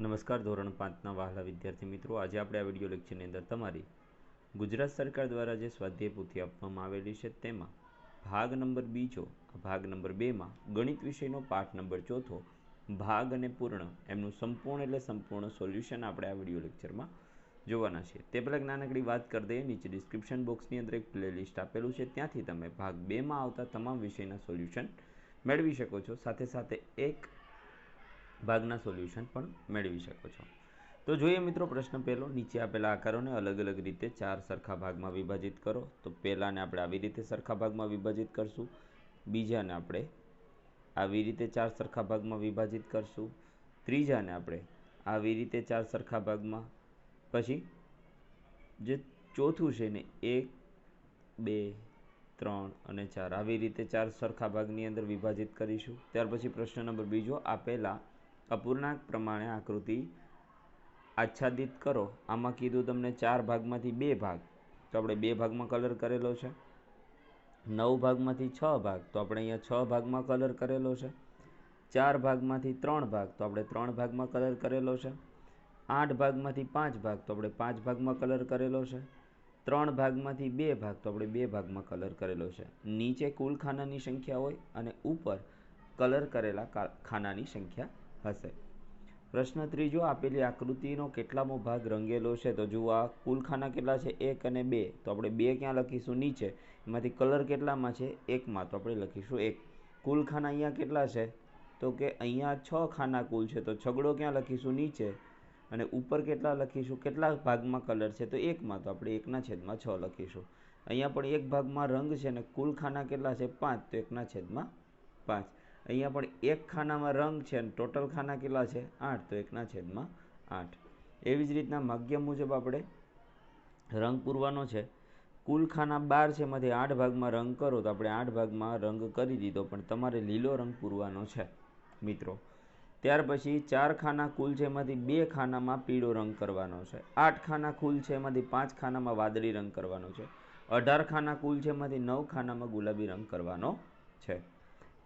નમસ્કાર ધોરણ 5ના વહાલા વિદ્યાર્થી મિત્રો, આજે આપણે આ વિડીયો લેક્ચરની અંદર તમારી ગુજરાત સરકાર દ્વારા જે સ્વાધ્યાય પોથી આપવામાં આવેલી છે તેમાં ભાગ નંબર બીજો, ભાગ નંબર 2માં ગણિત વિષયનો પાઠ નંબર 4 ભાગ અને પૂર્ણ એમનું સંપૂર્ણ એટલે સંપૂર્ણ સોલ્યુશન આપણે આ વિડીયો લેક્ચરમાં જોવાના છે. તે પહેલાં નાનકડી વાત કરી દઈએ, નીચે ડિસ્ક્રિપ્શન બોક્સની અંદર એક પ્લેલિસ્ટ આપેલું છે, ત્યાંથી તમે ભાગ 2માં આવતા તમામ વિષયના સોલ્યુશન મેળવી શકો છો. સાથે સાથે એક ભાગના સોલ્યુશન પણ મેળવી શકો છો. તો જોઈએ મિત્રો, પ્રશ્ન પહેલો, નીચે આપેલા આકારોને અલગ અલગ રીતે 4 સરખા ભાગમાં વિભાજિત કરો. તો પહેલાને આપણે આવી રીતે સરખા ભાગમાં વિભાજિત કરશું, બીજાને આપણે આવી રીતે 4 સરખા ભાગમાં વિભાજિત કરશું, ત્રીજાને આપણે આવી રીતે 4 સરખા ભાગમાં, પછી જે ચોથું છે ને 1 2 3 અને 4 આવી રીતે 4 સરખા ભાગની અંદર વિભાજિત કરીશું. ત્યાર પછી પ્રશ્ન નંબર બીજો, આપેલા અપૂર્ણાંક પ્રમાણે આકૃતિ આચ્છાદિત કરો. આમાં કીધું તમને 4 ભાગમાંથી 2 ભાગ, તો આપણે 2 ભાગમાં કલર કરેલો છે. 9 ભાગમાંથી 6 ભાગ, તો આપણે અહીંયા 6 ભાગમાં કલર કરેલો છે. 4 ભાગમાંથી 3 ભાગ, તો આપણે 3 ભાગમાં કલર કરેલો છે. 8 ભાગમાંથી 5 ભાગ, તો આપણે 5 ભાગમાં કલર કરેલો છે. 3 ભાગમાંથી 2 ભાગ, તો આપણે 2 ભાગમાં કલર કરેલો છે. નીચે કુલ ખાનાની સંખ્યા હોય અને ઉપર કલર કરેલા ખાનાની સંખ્યા હશે. પ્રશ્ન ત્રીજો, આપેલી આકૃતિનો કેટલામો ભાગ રંગેલો છે? તો જુઓ, આ કુલ ખાના કેટલા છે? 1 અને 2, તો આપણે 2 ક્યાં લખીશું? નીચે. એમાંથી કલર કેટલામાં છે? 1માં, તો આપણે લખીશું 1. કુલ ખાના અહીંયા કેટલા છે? તો કે અહીંયા 6 ખાના કુલ છે, તો છગડો ક્યાં લખીશું? નીચે. અને ઉપર કેટલા લખીશું? કેટલા ભાગમાં કલર છે? તો 1માં, તો આપણે 1/6 લખીશું. અહીંયા પણ 1 ભાગમાં રંગ છે ને કુલ ખાના કેટલા છે? 5, તો 1/5. અહીંયા પણ 1 ખાનામાં રંગ છે અને ટોટલ ખાના કેટલા છે? 8, તો 1/8. એવી જ રીતના ભાગ્ય મુજબ આપણે રંગ પૂરવાનો છે. કુલ ખાના 12 છે, એમાંથી 8 ભાગમાં રંગ કરો, તો આપણે 8 ભાગમાં રંગ કરી દીધો, પણ તમારે લીલો રંગ પૂરવાનો છે મિત્રો. ત્યાર પછી 4 ખાના કુલ છે, એમાંથી 2 ખાનામાં પીળો રંગ કરવાનો છે. 8 ખાના કુલ છે, એમાંથી 5 ખાનામાં વાદળી રંગ કરવાનો છે. 18 ખાના કુલ છે, એમાંથી 9 ખાનામાં ગુલાબી રંગ કરવાનો છે.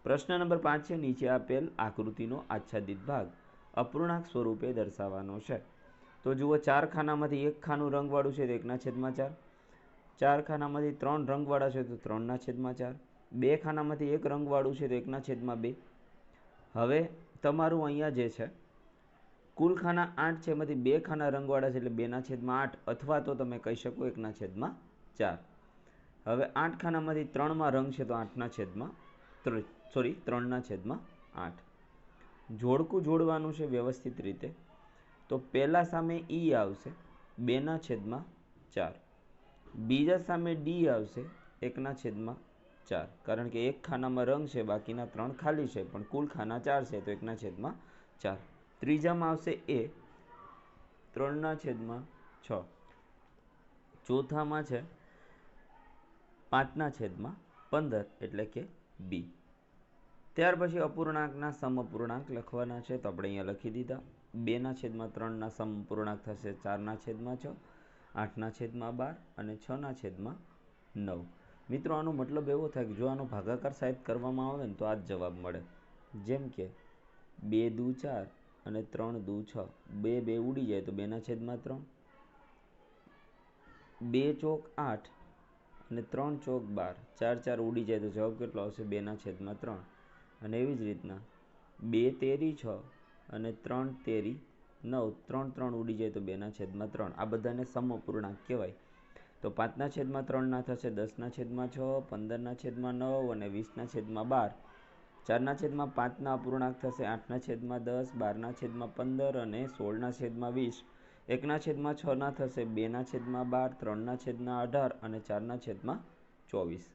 પ્રશ્ન નંબર 5 છે, નીચે આપેલ આકૃતિનો આચ્છાદિત ભાગ અપૂર્ણાંક સ્વરૂપે દર્શાવવાનો છે. તો જુઓ, 4 ખાનામાંથી 1 ખાનું રંગવાળું છે, તો 1/4. 4 ખાનામાંથી 3 રંગવાળા છે, તો 3/4. 2 ખાનામાંથી 1 રંગવાળું છે, તો 1/2. હવે તમારું અહીંયા જે છે કુલ ખાના 8 છે, એમાંથી 2 ખાના રંગવાળા છે, એટલે 2/8, અથવા તો તમે કહી શકો 1/4. હવે 8 ખાનામાંથી 3માં રંગ છે, તો 3/8. જોડકું જોડવાનું છે વ્યવસ્થિત રીતે. તો પહેલા સામે ઈ આવશે 2/4, બીજા સામે ડી આવશે 1/4, કારણ કે 1 ખાનામાં રંગ છે, બાકીના 3 ખાલી છે, પણ કુલ ખાના 4 છે, તો 1/4. ત્રીજામાં આવશે એ 3/6. ચોથામાં છે 5/15, એટલે કે બી. ત્યાર પછી અપૂર્ણાંકના સમઅપૂર્ણાંક લખવાના છે, તો આપણે અહીંયા લખી દીધા. 2/3ના સમઅપૂર્ણાંક થશે 4/6, 8/12 અને 6/9. મિત્રો, આનો મતલબ એવો થાય કે જો આનો ભાગાકાર સાહેબ કરવામાં આવે ને તો આ જ જવાબ મળે. જેમ કે 2 દુ 4 અને 3 દુ 6, 2 ઉડી જાય તો 2/3. 2 ચોક 8 અને 3 ચોક 12, 4 ઉડી જાય તો જવાબ કેટલો આવશે? 2/3. અને એવી જ રીતના 2 તેરી 6 અને 3 તેરી 9, 3 ઉડી જાય તો 2/3. આ બધાને સમઅપૂર્ણાંક કહેવાય. તો 5/3 ના થશે 10/6, 15/9 અને 20/12. 4/5ના અપૂર્ણાંક થશે 8/10, 12/15 અને 16/20. 1/6 ના થશે 2/12, 3/18 અને 4/24.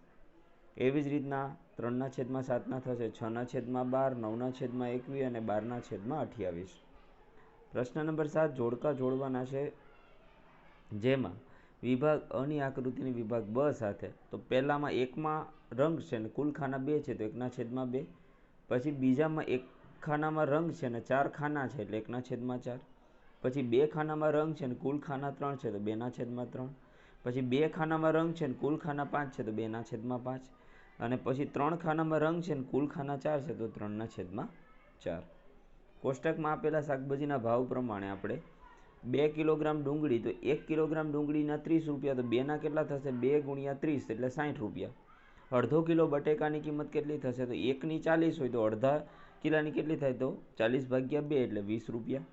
એવી જ રીતના 3/7 ના થશે 6/12, 9/21 અને 12/28. પ્રશ્ન નંબર 7, જોડકા જોડવાના છે, જેમાં વિભાગ અની આકૃતિની વિભાગ બ સાથે. તો પહેલામાં 1માં રંગ છે ને કુલ ખાના 2 છે, તો 1/2. પછી બીજામાં 1 ખાનામાં રંગ છે ને 4 ખાના છે, એટલે 1/4. પછી 2 ખાનામાં રંગ છે ને કુલ ખાના 3 છે, તો 2/3. પછી 2 ખાનામાં રંગ છે ને કુલ ખાના 5 છે, તો 2/5. અને પછી 3 ખાનામાં રંગ છે ને કુલ ખાના 4 છે, તો 3/4. કોષ્ટકમાં આપેલા શાકભાજીના ભાવ પ્રમાણે આપણે 2 કિલોગ્રામ ડુંગળી તો 1 કિલોગ્રામ ડુંગળીના 30 રૂપિયા, તો 2 ના કેટલા થશે? 2 ગુણ્યા 30 એટલે 60 રૂપિયા. અડધો કિલો બટેકાની કિંમત કેટલી થશે? તો 1 ની 40 હોય તો અડધા કિલોની કેટલી થાય? તો 40 ભાગ્યા 2 એટલે 20 રૂપિયા.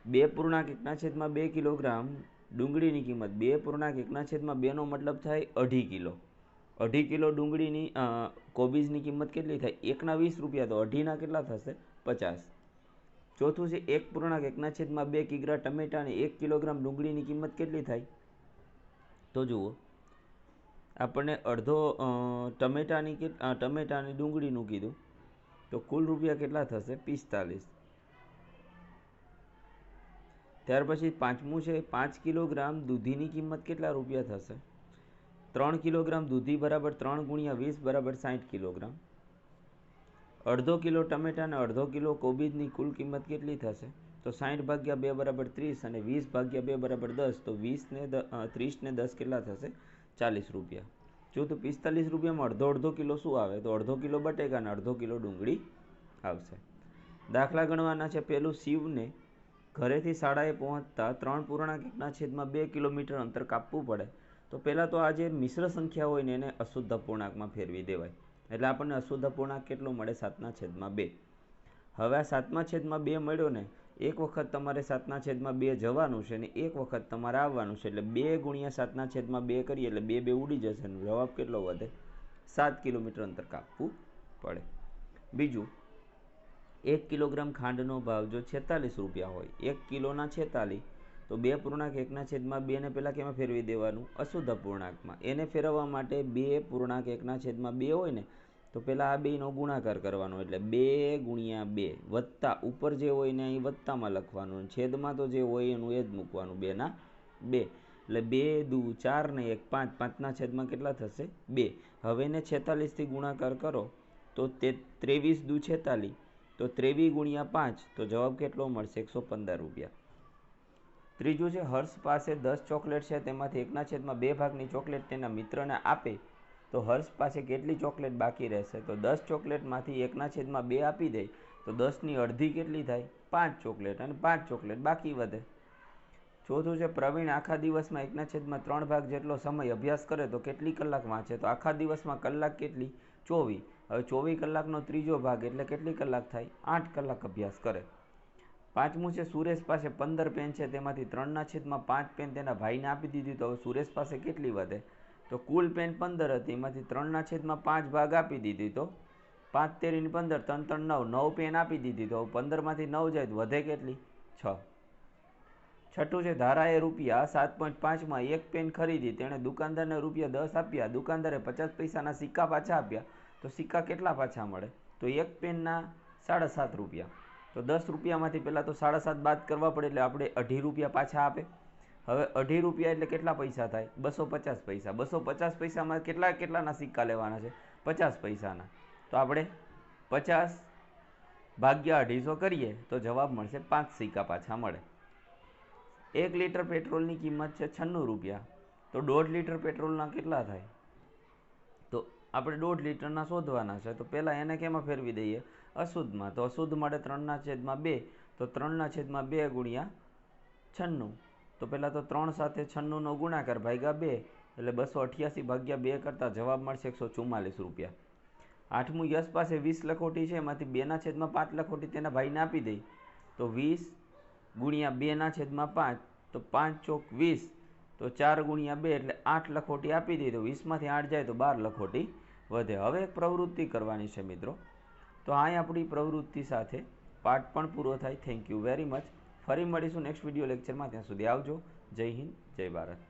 2.1/2 કિલોગ્રામ ડુંગળીની કિંમત 2.1/2 નો મતલબ થાય 2.5 કિલો. 2.5 કિલો ડુંગળીની કોબીજની કિંમત કેટલી થાય? 1 ના 20 રૂપિયા, તો 2.5 ના કેટલા થશે? 50. ચોથું છે 1.1/2 કિગ્રા ટમેટા અને 1 કિલોગ્રામ ડુંગળીની કિંમત કેટલી થાય? તો જુઓ, આપણને અડધો ટમેટા અને ડુંગળીનું કીધું, તો કુલ રૂપિયા કેટલા થશે? 45. ત્યાર પછી પાંચમું છે 5 કિલોગ્રામ દૂધીની કિંમત કેટલા રૂપિયા થશે? 3 કિલોગ્રામ દૂધી બરાબર 3 ગુણ્યા 20 બરાબર 60 કિલોગ્રામ. અડધો કિલો ટમેટા અને અડધો કિલો કોબીજની કુલ કિંમત કેટલી થશે? તો 60 ભાગ્યા 2 બરાબર 30 અને 20 ભાગ્યા 2 બરાબર 10, તો 30 ને 10 કેટલા થશે? 40 રૂપિયા. જો તો 45 રૂપિયામાં અડધો કિલો શું આવે? તો અડધો કિલો બટેકા અને અડધો કિલો ડુંગળી આવશે. દાખલા ગણવાના છે. પેલું, શિવને ઘરેથી શાળાએ પહોંચતા 3.1/2 કિલોમીટર અંતર કાપવું પડે, તો પહેલાં તો આ જે મિશ્ર સંખ્યા હોય ને એને અશુદ્ધ અપૂર્ણાંકમાં ફેરવી દેવાય, એટલે આપણને અશુદ્ધ અપૂર્ણાંક કેટલો મળે? 7/2. હવે આ 7/2 મળ્યો ને, એક વખત તમારે 7/2 જવાનું છે ને એક વખત તમારે આવવાનું છે, એટલે 2 ગુણ્યા 7/2 કરીએ એટલે 2 ઉડી જશે ને જવાબ કેટલો વધે? 7 કિલોમીટર અંતર કાપવું પડે. બીજું, 1 કિલોગ્રામ ખાંડનો ભાવ જો 46 રૂપિયા હોય, 1 કિલોના 46, તો 2.1/2 ને પહેલાં કેમાં ફેરવી દેવાનું? અશુદ્ધ અપૂર્ણાંકમાં. એને ફેરવવા માટે 2.1/2 હોય ને, તો પહેલાં આ બેનો ગુણાકાર કરવાનો, એટલે 2 ગુણ્યા 2 વત્તા ઉપર જે હોય ને અહીં વત્તામાં લખવાનું, છેદમાં તો જે હોય એનું એ જ મૂકવાનું, 2 ના 2, એટલે 2 દુ 4 ને 1 5, 5ના છેદમાં કેટલા થશે? 2. હવે એને 46થી ગુણાકાર કરો તો તે 23 દુ 46, તો 23 ગુણ્યા 5, તો જવાબ કેટલો મળશે? 115 રૂપિયા. ત્રીજું છે, હર્ષ પાસે 10 ચોકલેટ છે, તેમાંથી 1/2 ભાગની ચોકલેટ તેના મિત્રને આપે, તો હર્ષ પાસે કેટલી ચોકલેટ બાકી રહેશે? તો 10 ચોકલેટમાંથી 1/2 આપી દે, તો 10ની અડધી કેટલી થાય? 5 ચોકલેટ, અને 5 ચોકલેટ બાકી વધે. ચોથું છે, પ્રવીણ આખા દિવસમાં 1/3 ભાગ જેટલો સમય અભ્યાસ કરે તો કેટલી કલાક વાંચે? તો આખા દિવસમાં કલાક કેટલી? 24. હવે 24 કલાકનો ત્રીજો ભાગ એટલે કેટલી કલાક થાય? 8 કલાક અભ્યાસ કરે. પાંચમું છે, સુરેશ પાસે 15 પેન છે, તેમાંથી 3/5 પેન તેના ભાઈને આપી દીધી, તો હવે સુરેશ પાસે કેટલી વધે? તો કુલ પેન 15 હતી, એમાંથી 3/5 ભાગ આપી દીધી, તો 5 તેરી 15, 3 3 9, 9 પેન આપી દીધી, તો 15માંથી 9 જાય તો વધે કેટલી? 6. છઠ્ઠું છે, ધારાએ રૂપિયા 7.5માં એક પેન ખરીદી, તેણે દુકાનદારને રૂપિયા 10 આપ્યા, દુકાનદારે 50 પૈસાના સિક્કા પાછા આપ્યા, તો સિક્કા કેટલા પાછા મળે? તો એક પેનના 7.5 રૂપિયા. તો 10 રૂપિયામાંથી પહેલાં તો 7.5 બાદ કરવા પડે, એટલે આપણે 2.5 રૂપિયા પાછા આપે. હવે 2.5 રૂપિયા એટલે કેટલા પૈસા થાય? 250 પૈસા. 250 પૈસામાં કેટલાના સિક્કા લેવાના છે? 50 પૈસાના. તો આપણે 50 ભાગ્યા 250 કરીએ તો જવાબ મળશે 5 સિક્કા પાછા મળે. 1 લીટર પેટ્રોલની કિંમત છે 96 રૂપિયા, તો 1.5 લીટર પેટ્રોલના કેટલા થાય? તો આપણે 1.5 લીટરના શોધવાના છે, તો પહેલાં એને કેમાં ફેરવી દઈએ? અશુદ્ધમાં. તો અશુદ્ધ મળે 3/2, તો 3/2 ગુણ્યા 96, તો પહેલાં તો 3 સાથે 96નો ગુણાકાર ભાગ્યા 2, એટલે 288 ભાગ્યા 2 કરતાં જવાબ મળશે 144 રૂપિયા. આઠમું, યશ પાસે 20 લખોટી છે, એમાંથી 2/5 લખોટી તેના ભાઈને આપી દઈ, તો 20 ગુણ્યા 2/5, તો 5 ચોક 20, તો 4 ગુણ્યા 2 એટલે 8 લખોટી આપી દઈ, તો 20માંથી 8 જાય તો 12 લખોટી વધે. હવે એક પ્રવૃત્તિ કરવાની છે મિત્રો, તો અહીં આપણી પ્રવૃત્તિ સાથે પાઠ પણ પૂરો થાય. Thank you very much. ફરી મળીશું નેક્સ્ટ વિડીયો લેક્ચરમાં. ત્યાં સુધી આવજો. જય હિન્દ, જય ભારત.